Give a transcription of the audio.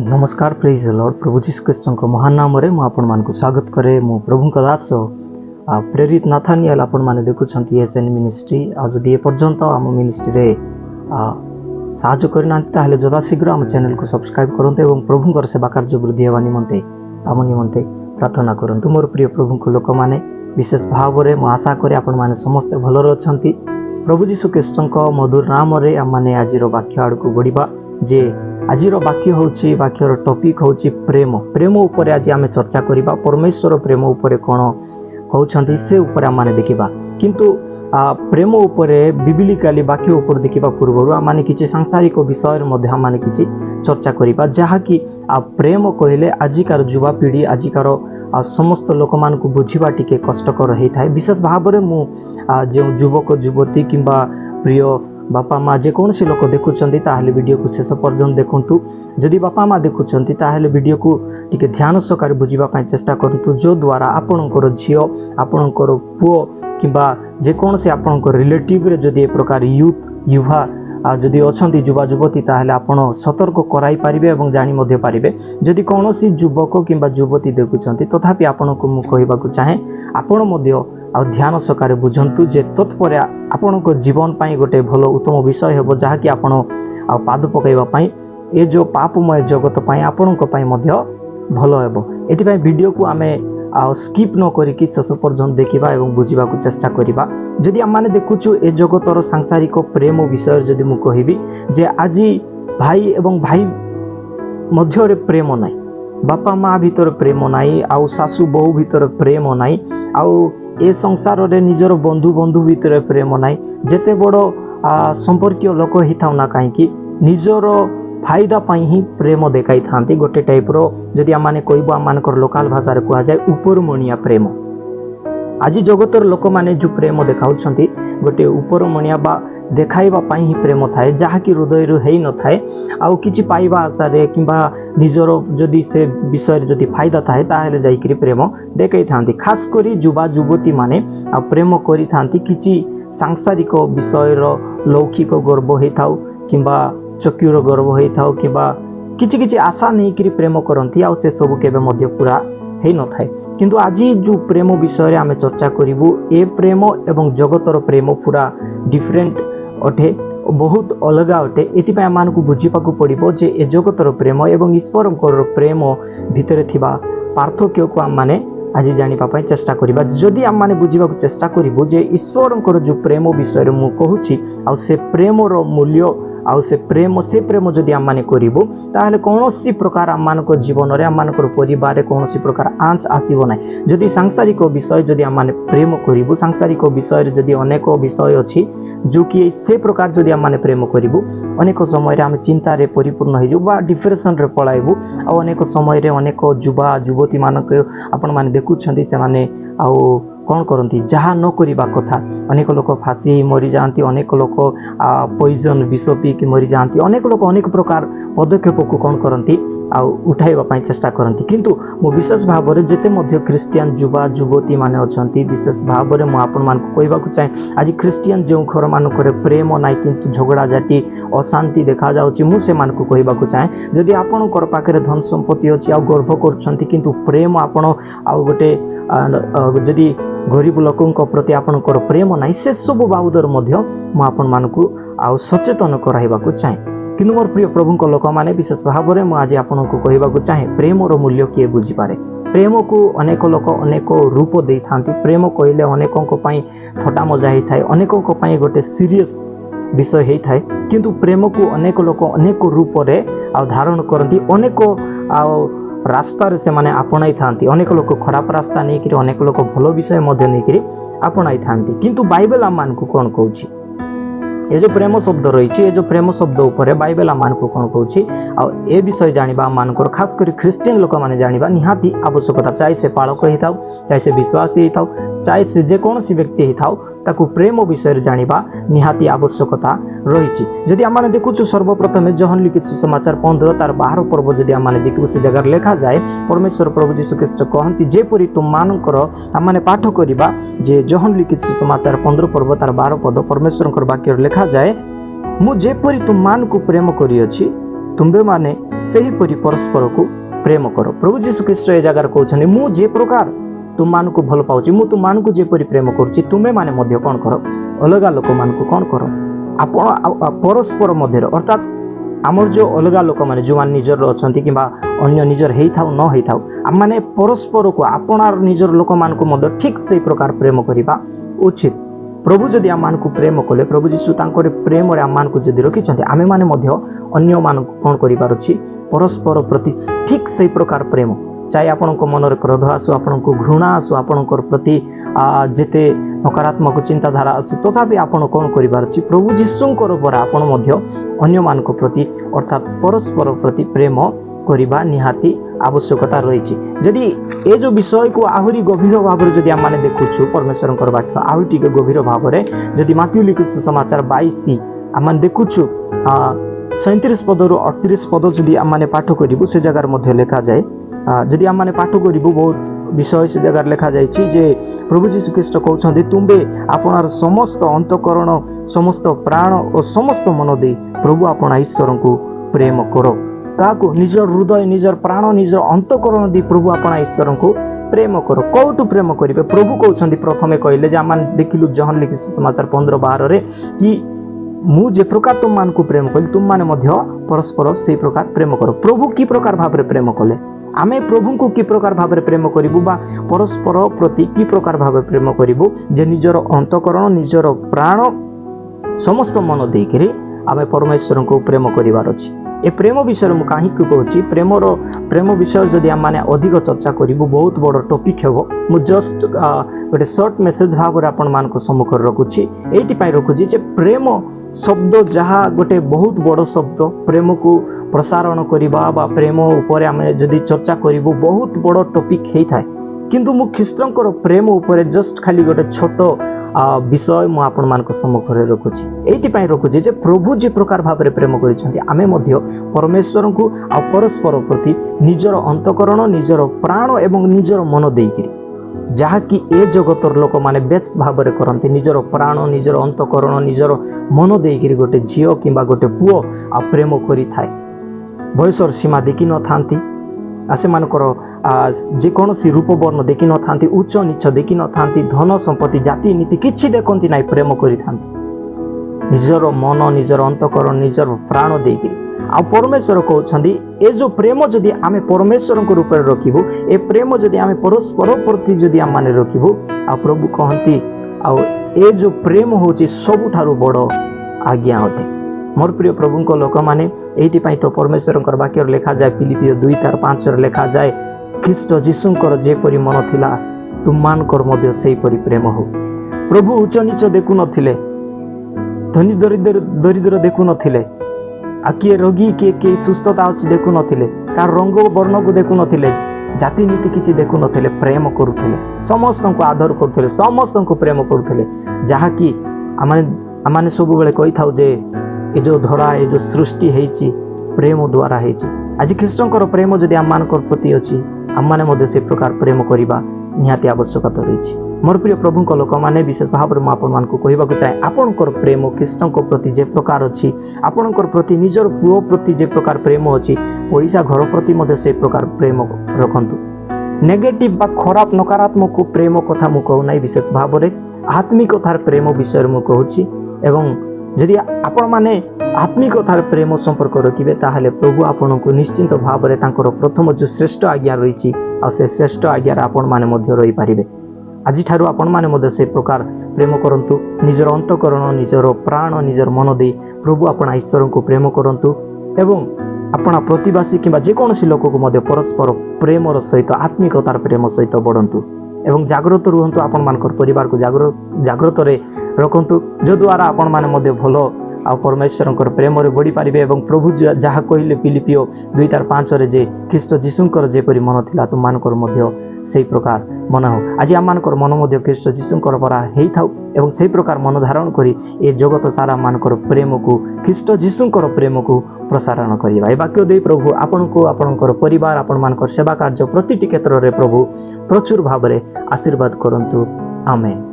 नमस्कार praise Lord प्रभु जीशु ख्रीष्ट महान नाम रे मु आपण मान को स्वागत करे मु प्रभु का दास प्रेरित नाथानियल आपण माने देखुछंती एसएन मिनिस्ट्री आज जदि ए पर्यंत हम मिनिस्ट्री रे साहाय्य करना ताहले जदा शीघ्र हम चैनल को सब्सक्राइब करंते एवं प्रभु कर सेवा कार्य वृद्धि हेबा निमंते हम निमंते प्रार्थना करंतु। मोर प्रिय प्रभु को लोक माने विशेष भाव रे मु आशा करे आपण माने समस्त भलो रछंती। प्रभु जीशु ख्रीष्ट मधुर नाम रे हम माने आजिर वाक्य आड़ को बढ़िबा जे आजिर वाक्य होची वाक्यर टॉपिक होची प्रेम। प्रेम ऊपर आज आम चर्चा करिबा। परमेश्वर प्रेम ऊपर कोन कहउछंती से ऊपर हम माने देखिबा। किंतु प्रेम ऊपर बिबिलिकली वाक्य ऊपर देखिबा पूर्वरु हम माने किछि सांसारिक विषय मध्ये हम माने किछि चर्चा करिबा जहा कि प्रेम कहले आजिकार युवा पीढ़ी आजिकार समस्त लोक मान को बुझिबा टिके कष्टकर होई थाए। विशेष भाव रे मु जे युवक युवती किंबा प्रिय बापा माँ जेकोसी लोक देखुंट ताहले वीडियो को शेष पर्यंत देखु। जदि बापा माँ देखुंट ताहले वीडियो को टिके ध्यान सहकार बुझापी चेष्टा करूँ जो द्वारा आपणकर झील आपणकर पुओ किंबा जेकोसी आपणकर रिलेटिव रे जदि ए प्रकार यूथ युवा जदि अच्छा युवा युवती ताहले आपण सतर्क कराई पारिबे एवं जानि मध्ये पारिबे। जदि कौनसी युवक किंबा युवती देखुंट तथापि आपण को मु कहबाकू चाहे आपण मध्ये आ ध्यान सहकार बुझंतु जे तत्पर आपणक जीवन पाई गोटे भल उत्तम विषय हेबो जहा कि आपण पाद पकाइबा पाई ए जो पापमय जगत पाई आपणक पाई मध्ये भल हेबो। एथि पाई वीडियो को आमे स्किप न करिकि शेष पर्यंत देखिबा एवं बुझिबा को चेष्टा करिबा। जदि हम माने देखुछु ए जगतर सांसारिक प्रेम विषय जदि मु कहिबी जे आजि भाई एवं भाई मध्य रे प्रेम नाई, बापा माँ भीतर प्रेम नाई, आउ सासु बहु भीतर प्रेम नाई, आउ ए संसार रे निजर बंधु बंधु भीतर प्रेम नाई। जेते बड़ संपर्कीय लोक ही थाउ ना कहीं निजर फायदा पाई ही प्रेम देखाई थांती। गोटे टाइप रो जदि आम माने कहबो आम मानकर लोकल भाषा रे कहा जाय उपरमणिया प्रेम। आज जगतर लोक माने जो प्रेम देखाउछंती गोटे उपरमणिया बा देखाइबा पाई ही प्रेम थाए जहा कि हृदय रो हेई न थाए आउ किछि पाइबा आशा रे किंबा निजर जदि से विषय जदि फायदा थाए ताहेले जाइकरी प्रेम देखाई थांती। खास करी युवा युवती माने प्रेम करि थांती किछि सांसारिक विषय रो लौकिक गर्व हेई थाउ किंबा चक्यूर गर्व हेई थाउ किंबा किछि किछि आशा नै करी प्रेम करंती आउ से सब केबे मध्य पूरा हेई न थाए। किंतु आज जो प्रेम विषय रे आमे चर्चा करिवु ए प्रेम एवं जगतर प्रेम पूरा डिफरेंट अटे, बहुत अलग अटे। एथिपाई आम को बुझीपाकू पड़िबो जे ए जगतर प्रेम एवं ईश्वरकर प्रेम भितर थिबा पार्थक्य को आम माने आज जानिबा पई चेष्टा करिबा। जदि आम माने बुझीबाकू चेष्टा करिवु जे ईश्वरकर जो प्रेम विषय रे मु कहूछि आ से प्रेम रो मूल्य आउ से प्रेम जदि आम माने करिवु ताहले कोनोसी प्रकार आम मानक जीवन रे आम मानकर परिवार रे कोनोसी प्रकार आंच आसीबो नै। जदि सांसारिक विषय जदि आम माने प्रेम करिवु सांसारिक विषय रे जदि अनेक विषय अछि जो कि से प्रकार जदि आम माने प्रेम करिवु अनेक समय रे आम चिंता रे परिपूर्ण होई जु बा डिप्रेशन रे पळाइबु। आ अनेक समय रे अनेक युवा युवती मानक आपण माने देखुछंती से माने आउ कौन करती जहाँ न करवा कथा अनेक लोक फांसी मरी जाती, अनेक लोक पॉइजन विष पीक मरी जाती, अनेक लोक अनेक प्रकार पदक्षेप को कौन करती उठाइबा चेष्टा करती। किंतु मु विशेष भाव में जेते मध्य क्रिस्टियन युवा युवती माने अछंती विशेष भाव में मु आपण मान को कहबा चाहे आज क्रिस्टियन जो घर मानक प्रेम नाई किंतु झगड़ा झाटी अशांति देखा जाउची मु से मान को कहबा चाहे जदि आपण कर पाखरे धन संपत्ति अछि आ गर्व करछंती किंतु प्रेम आपण आ गोटे जदि गरीब लोकों प्रति आपणकर प्रेम नाई से सब बाबदर मध्य मु आपण मानकू आ सचेतन कराइबाकू चाहे। किंतु मोर प्रिय प्रभु लोक माने विशेष भाव में मुझे आपको कहबाकू चाहे प्रेम रो मूल्य किए बुझी पारे। प्रेम को अनेक लोक अनेक रूप दे था। प्रेम कहले अनेकों थटा मजा होता है, अनेकों गोटे सीरियस विषय होता है। किंतु प्रेम को अनेक लोक अनेक रूप रे धारण करती, अनेक रास्तार से माने आपणाई थांती। अनेक लोक खराब रास्ता नहीं कि अनेक लोक भल विषय मध्य नहीं कि आपणाई थांती। किंतु बाइबल आम मान को कौन कहूँ ये जो प्रेम शब्द रही ये जो प्रेम शब्द उपर बाइबल आम को कौन कहूँ आ ए विषय जानिबा आम मानकर खास कर क्रिस्टियन लोक माने जानिबा निहाती आवश्यकता। चाहे से पालक ही थाउ, चाहे से विश्वासी ही थाउ, चाहे से जेकोसी व्यक्ति ही थाउ ताकू प्रेम विषय जानिबा निहाती आवश्यकता रही। जदि आम माने देखुछु सर्वप्रथम जहन लिखित सुसमाचार 15 तार 12 पर्व जदि आम माने देखु से जगह लिखा जाए परमेश्वर प्रभु जीशु ख्रीष्ट कहती जेपरी तुम मानकर आम माने पाठ करिबा जे जहन लिखित सुसमाचार 15 पर्व तार 12 पद परमेश्वर वाक्य लिखा जाए मु जेपरी तुम मान को प्रेम करिअछि तुम्बे माने सेहीपरि परस्पर को प्रेम कर। प्रभु जीशु ख्रीष्ट ए जगार कहउछन्ति मु जे प्रकार तुम मान को भल पाउछि मु तुम मान को जेपरि प्रेम करूछि तुमे माने मध्य कोन कर अलगा लोक मान को कोन कर आपण परस्पर मध्य अर्थात आमर जो अलगा लोक माने जो मान निजर अछंती किबा अन्य निजर हेई थाउ न हेई थाउ आम माने परस्पर को आपणार निजर लोक मान को मध्य ठीक से प्रकार प्रेम करिबा उचित। प्रभु जदि आम मान को प्रेम कले प्रभु जीशु तांकर प्रेम रे आम मान को जदि रखिछन्ते आमे माने मध्य अन्य मान को कोन करिबार अछि परस्पर प्रति ठीक से प्रकार प्रेम चाहे आपण मन क्रोध आसु आपण घृणा आसु आपण प्रति जेते नकारात्मक चिंताधारा आसु तथापि आपण कौन करिबार अछि प्रभु जीशुंकर पर आपण मध्य अन्य मान प्रति अर्थात परस्पर प्रति प्रेम करिबा निहाती आवश्यकता रही। जदि ए जो विषय को आहुरी गभीर भाव में जदि आम देखुछु परमेश्वर वाक्य आहुरी टिके गभीर भाव में जदि माथ्यू लिखित सुसमाचार 22 आम देखुछु 37 पदरु 38 पद जदि आम पाठ करिबु से जगार मध्य लिखा जाए जदि आम मैंने पाठ करूँ बहुत विषय से जगह लिखा जाए जे प्रभु जीशु ख्रीष्ट कहते तुम्बे आपणार समस्त अंतकरण समस्त प्राण और समस्त मन दे प्रभु आपना ईश्वर को प्रेम करो क्या निजर हृदय निजर प्राण निजर अंतकरण दे प्रभु आपना ईश्वर को प्रेम करो कौटू प्रेम करेंगे प्रभु कहते प्रथमे कहले आम देखिलु जहन लिखि समाचार 15-12 कि मु जे प्रकार तुम मान को प्रेम कली तुम माने मध्य परस्पर से प्रकार प्रेम करो। प्रभु की प्रकार भाव प्रेम कले आमे प्रभु को कि प्रकार भाव प्रेम करिबु बा परस्पर प्रति कि प्रकार भाव प्रेम करिबु जे निजर अंतकरण निजर प्राण समस्त मन देकरी आमे परमेश्वर को प्रेम करिवार अछि। ए प्रेम विषय मु काहे कहूछि प्रेम विषय जदि आम माने अधिक चर्चा करिबु बहुत बड़ टॉपिक हेबो मु जस्ट गोटे शॉर्ट मेसेज भाव आपण मान को सम्मुख रखुछि एति पय रखुछि जे प्रेम शब्द जहाँ गोटे बहुत बड़ शब्द प्रेम को प्रसारण करिबा बा प्रेम ऊपर आमे जदि चर्चा करिबु बहुत बड़ टॉपिक हेई थाए किंतु मु ख्रीष्टंकर प्रेम ऊपर जस्ट खाली गोटे छोट विषय मु आपण मान को सम्मुख रे रखुछि एति पय रखुछि जे प्रभु जे प्रकार भाव रे प्रेम करिसंती आमे मध्य परमेश्वर को आ परस्पर प्रति निजर अंतकरण निजर प्राण एवं निजर मन देइकरी जहा कि ए जगतर लोक माने बेस भाव में करते निजर प्राण निजर अंतकरण निजर मन देकर गोटे झील किंबा गोटे पुओ आ प्रेम करि थाए बयसर सीमा देखि न थांती से मानकर जेकोसी रूप वर्ण देखि न थांती उच्च नीच देखि न थांती धन संपत्ति जाति नीति किछि देखंती नाइ प्रेम करि थांती निजर मन निजर अंतकरण निजर प्राण देकर आ परमेश्वर कहते ए जो प्रेम जदि आमे परमेश्वर को रूप रखिबु ए प्रेम जदि आमे परस्पर प्रति जदि आम माने रखिबु आ प्रभु कहती आ ए जो प्रेम होची सबुठारु बड़ आज्ञा अटे। मोर प्रिय प्रभु को लोक माने एति पई तो परमेश्वर वाक्य लिखा जाए फिलिपियो 2:5 लिखा जाए ख्रीष्ट जीशुंकर जेपरि मन थिला तुम मानकर मध्य सेही परि प्रेम हो। प्रभु उच्च नीच देखु नथिले धनी दरिद्र देखु नथिले आ किए रोगी किए सुस्थता अच्छी देखु नथिले कार रंग वर्ण को देखु नथिले जाति नीति किछि देखु नथिले प्रेम करुथिले समस्त को आदर करुथिले समस्त को प्रेम करुथिले जहा कि आमाने सब बेले कहि थाउ जे ए जो धरा ए जो सृष्टि हेछि प्रेम द्वारा हेछि आज ख्रीष्टंकर प्रेम जदि आम मानकर प्रति अछि आम माने मध्ये से प्रकार प्रेम करिबा निहाती आवश्यकता रहिछि। मोर प्रिय प्रभु को लोक माने विशेष भाव में आपण मान को कहबाक चाहे आपनकर प्रेम ख्रीष्टंक प्रति जे प्रकार अछि आपनकर प्रति निजर पुओ प्रति जे प्रकार प्रेम अछि पड़िसा घर प्रति मध्ये से प्रकार प्रेम रखंतु। नेगेटिव बा खराब नकारात्मक प्रेम कथा मु कहू नै विशेष भाव में आत्मिकतार प्रेम विषय मु कहूछि एवं यदि आपण माने आत्मिकतार प्रेम संपर्क रखिबे ताहले प्रभु आपनको निश्चित भाव में तांकर प्रथम जो श्रेष्ठ आज्ञा रहिछि आ से श्रेष्ठ आज्ञा आपण माने मध्ये रहि पारिबे। आज ठारू आपण माने मध्ये से प्रकार प्रेम करंतु निजर अंतकरण निजर प्राण निजर मन दे प्रभु आपण ईश्वर को प्रेम करंतु एवं आपण प्रतिवासी किंबा जे कोनोसी लोक को मध्ये परस्पर प्रेमर सहित आत्मिकतार प्रेम सहित बढ़ंतु एवं जागृत रुहंतु आपण मानकर परिवार को जागृत रे रखंतु जो द्वारा आपण माने मध्ये भलो आ परमेश्वरंकर प्रेम रे बढ़ी पारिबे एवं प्रभु जहा कहिले फिलिपियो 2:5 रे जे ख्रीष्ट जीशुंकर जेपरि मन थिला तुम मानकर मध्ये सेही प्रकार मन हो। आज आम मानकर मन मध्ये ख्रीष्ट जीशुंकर परा हेई थाउ एवं सेही प्रकार मन धारण करी ए जगत सारा मानकर प्रेम को ख्रीष्ट जीशुंकर प्रेम को प्रसारण करिबा। ए वाक्य दे प्रभु आपनको आपनकर परिवार आपण मानकर सेवा कार्य प्रतिटी क्षेत्र रे प्रभु प्रचुर भाव रे आशीर्वाद करंतु आमेन।